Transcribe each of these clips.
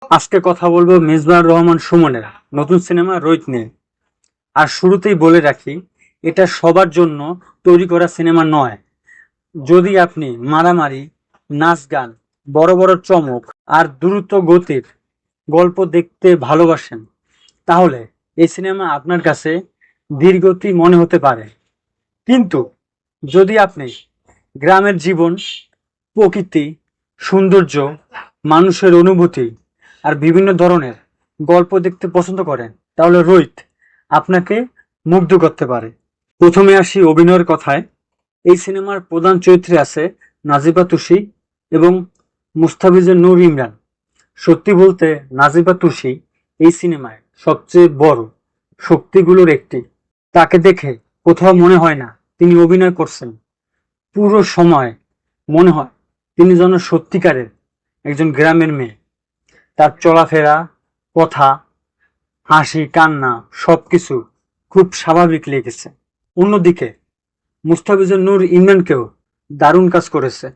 আজকে কথা বলবো মেজবাহুর রহমান সুমনের নতুন সিনেমা রোহিত নিয়ে। আর শুরুতেই বলে রাখি, এটা সবার জন্য তৈরি করা সিনেমা নয়। যদি আপনি মারামারি, নাচ গান, বড় বড় চমক আর দ্রুত গতির গল্প দেখতে ভালোবাসেন, তাহলে এই সিনেমা আপনার কাছে ধীরগতি মনে হতে পারে। কিন্তু যদি আপনি গ্রামের জীবন, প্রকৃতি, সৌন্দর্য, মানুষের অনুভূতি আর বিভিন্ন ধরনের গল্প দেখতে পছন্দ করেন, তাহলে রোহিত আপনাকে মুগ্ধ করতে পারে। প্রথমে আসি অভিনয়ের কথায়। এই সিনেমার প্রধান চরিত্রে আছে নাজিবা তুষি এবং মুস্তাফিজুর নূর ইমরান। সত্যি বলতে নাজিবা তুষি এই সিনেমায় সবচেয়ে বড় শক্তিগুলোর একটি। তাকে দেখে কোথাও মনে হয় না তিনি অভিনয় করছেন। পুরো সময় মনে হয় তিনি যেন সত্যিকারের একজন গ্রামের মেয়ে। তার চলাফেরা, কথা, হাসি, কান্না সবকিছু খুব স্বাভাবিক লেগেছে। অন্যদিকে মুস্তাফিজুর নূর ইমরানকেও দারুণ কাজ করেছে।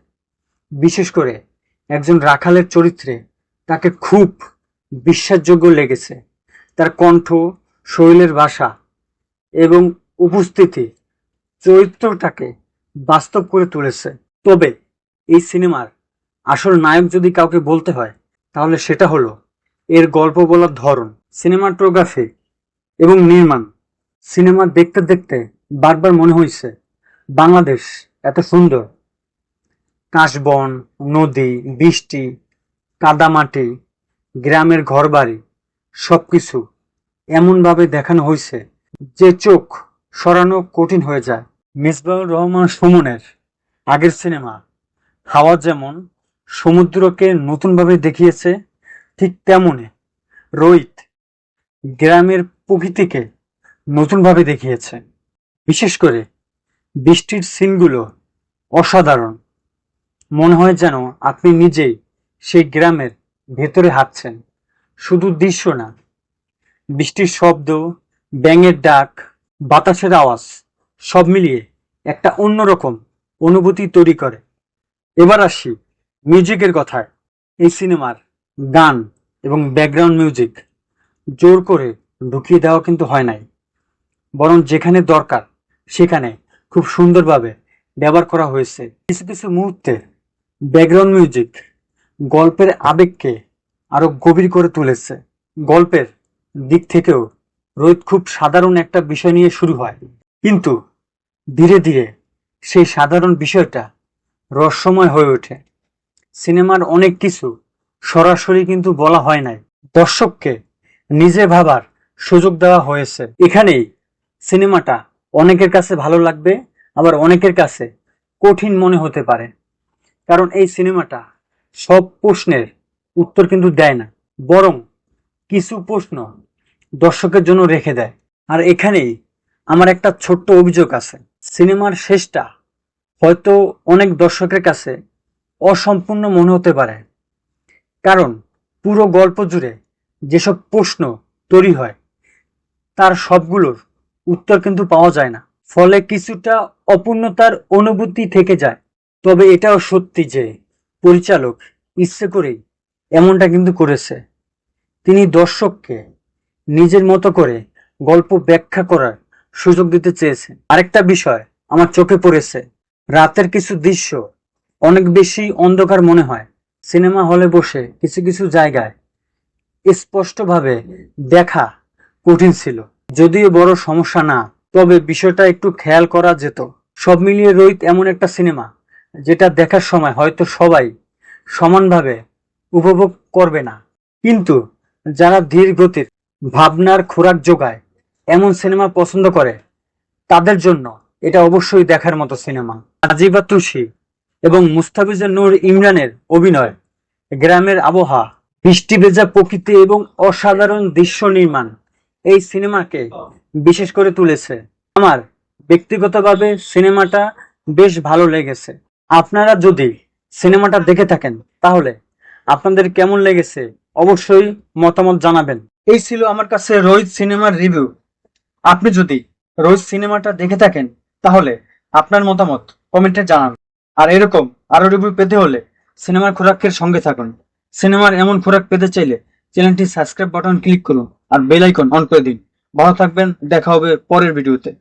বিশেষ করে একজন রাখালের চরিত্রে তাকে খুব বিশ্বাসযোগ্য লেগেছে। তার কণ্ঠ, শরীরের ভাষা এবং উপস্থিতি চরিত্রটাকে বাস্তব করে তুলেছে। তবে এই সিনেমার আসল নায়ক যদি কাউকে বলতে হয়, তাহলে সেটা হলো এর গল্প বলার ধরন, সিনেমাটোগ্রাফি এবং নির্মাণ। সিনেমা দেখতে দেখতে বারবার মনে হয়েছে বাংলাদেশ এত সুন্দর। কাশবন, নদী, বৃষ্টি, কাদামাটি, গ্রামের ঘরবাড়ি সবকিছু এমনভাবে দেখানো হয়েছে যে চোখ সরানো কঠিন হয়ে যায়। মেজবাহুর রহমান সুমনের আগের সিনেমা হাওয়া যেমন সমুদ্রকে নতুনভাবে দেখিয়েছে, ঠিক তেমনি রোহিত গ্রামের প্রকৃতিকে নতুনভাবে দেখিয়েছে। বিশেষ করে বৃষ্টির সিনগুলো অসাধারণ। মনে হয় যেন আপনি নিজেই সেই গ্রামের ভেতরে হাঁটছেন। শুধু দৃশ্য না, বৃষ্টির শব্দ, ব্যাঙের ডাক, বাতাসের আওয়াজ সব মিলিয়ে একটা অন্যরকম অনুভূতি তৈরি করে। এবার আসি মিউজিকের কথায়। এই সিনেমার গান এবং ব্যাকগ্রাউন্ড মিউজিক জোর করে ঢুকিয়ে দেওয়া কিন্তু হয় নাই, বরং যেখানে দরকার সেখানে খুব সুন্দরভাবে ব্যবহার করা হয়েছে। কিছু কিছু মুহূর্তে ব্যাকগ্রাউন্ড মিউজিক গল্পের আবেগকে আরো গভীর করে তুলেছে। গল্পের দিক থেকেও রোহিত খুব সাধারণ একটা বিষয় নিয়ে শুরু হয়, কিন্তু ধীরে ধীরে সেই সাধারণ বিষয়টা রহস্যময় হয়ে ওঠে। সিনেমার অনেক কিছু সরাসরি কিন্তু বলা হয় নাই, দর্শককে নিজে ভাবার সুযোগ দেওয়া হয়েছে। এখানেই সিনেমাটা অনেকের কাছে ভালো লাগবে, আবার অনেকের কাছে কঠিন মনে হতে পারে। কারণ এই সিনেমাটা সব প্রশ্নের উত্তর কিন্তু দেয় না, বরং কিছু প্রশ্ন দর্শকের জন্য রেখে দেয়। আর এখানেই আমার একটা ছোট্ট অভিযোগ আছে। সিনেমার শেষটা হয়তো অনেক দর্শকের কাছে অসম্পূর্ণ মনে হতে পারে, কারণ পুরো গল্প জুড়ে যেসব প্রশ্ন তৈরি হয় তার সবগুলোর উত্তর কিন্তু পাওয়া যায় না। ফলে কিছুটা অপূর্ণতার অনুভূতি থেকে যায়। তবে এটাও সত্যি যে পরিচালক ইচ্ছে করেই এমনটা কিন্তু করেছে। তিনি দর্শককে নিজের মতো করে গল্প ব্যাখ্যা করার সুযোগ দিতে চেয়েছেন। আরেকটা বিষয় আমার চোখে পড়েছে, রাতের কিছু দৃশ্য অনেক বেশি অন্ধকার মনে হয়। সিনেমা হলে বসে কিছু কিছু জায়গায় স্পষ্টভাবে দেখা কঠিন ছিল। যদিও বড় সমস্যা না, তবে বিষয়টা একটু খেয়াল করা যেত। সব মিলিয়ে রোহিত এমন একটা সিনেমা যেটা দেখার সময় হয়তো সবাই সমানভাবে উপভোগ করবে না, কিন্তু যারা ধীর গতির ভাবনার খোরাক যোগায় এমন সিনেমা পছন্দ করে তাদের জন্য এটা অবশ্যই দেখার মতো সিনেমা। নাজিবা তুষি এবং মুস্তাফিজুর নূর ইমরানের অভিনয়, গ্রামের আবহাওয়া, বৃষ্টি ভেজা প্রকৃতি এবং অসাধারণ দৃশ্য নির্মাণ এই সিনেমাকে বিশেষ করে তুলেছে। আমার ব্যক্তিগতভাবে সিনেমাটা বেশ ভালো লেগেছে। আপনারা যদি সিনেমাটা দেখে থাকেন তাহলে আপনাদের কেমন লেগেছে অবশ্যই মতামত জানাবেন। এই ছিল আমার কাছে রোহিত সিনেমার রিভিউ। আপনি যদি রোহিত সিনেমাটা দেখে থাকেন তাহলে আপনার মতামত কমেন্টে জানান। আর এরকম আরো রিভিউ পেতে হলে সিনেমার খোরাকের সঙ্গে থাকুন। সিনেমার এমন খোরাক পেতে চাইলে চ্যানেলটি সাবস্ক্রাইব বাটন ক্লিক করুন আর বেল আইকন অন করে দিন। ভালো থাকবেন, দেখা হবে পরের ভিডিওতে।